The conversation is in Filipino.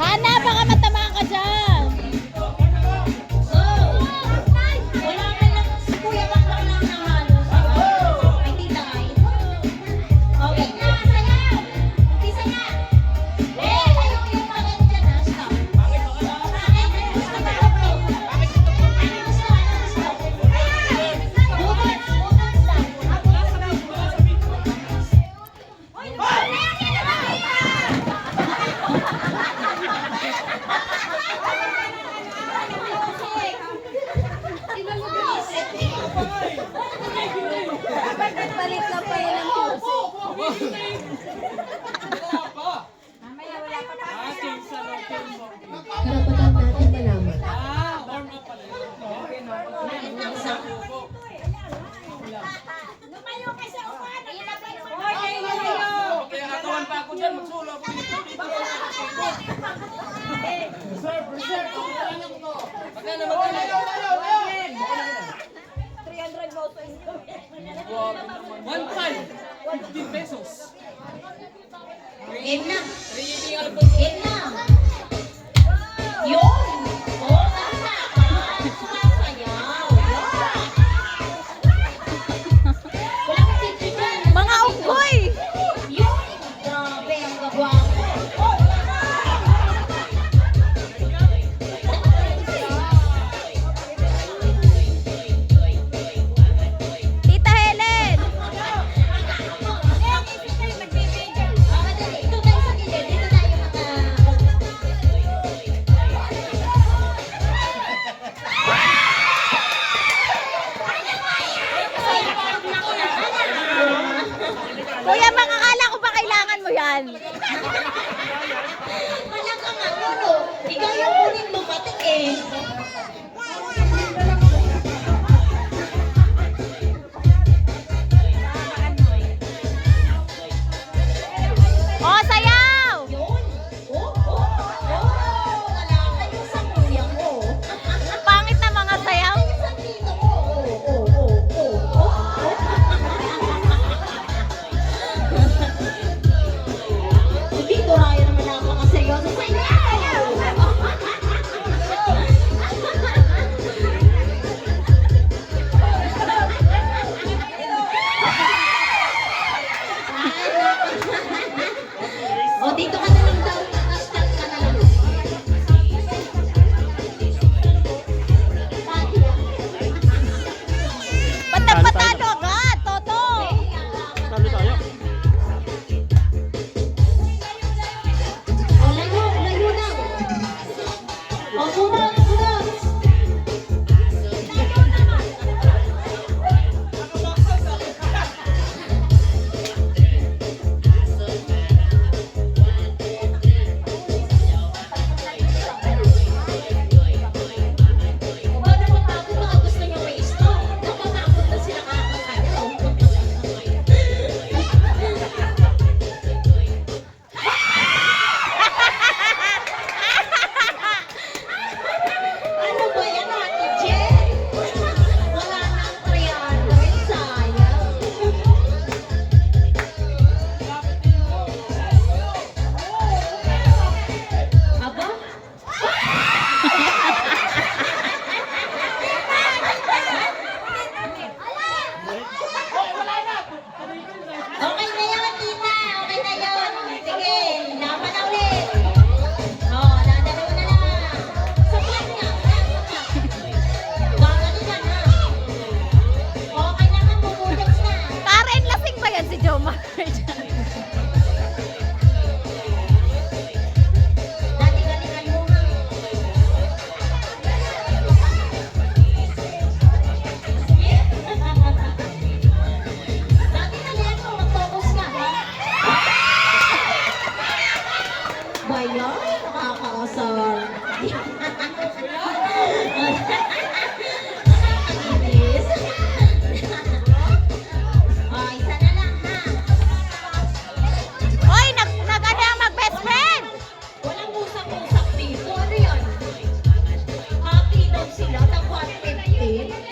Hana, baka matamaan ka dyan. Wala ka lang, si Kuya Bakbak lang nahalos. Ay, tita nga ito. Okay. Umpisa na. Kayo yung pangit dyan, ha? Stop. Balik na pa yun ang puso. Karapatan natin malaman. Lumayo ka sa upan. Kaya katawan pa ako dyan, magsulo ako dito. Magkano? 300 votes sa inyo. 1.5 15 pesos. Game na. 380 ang Game na.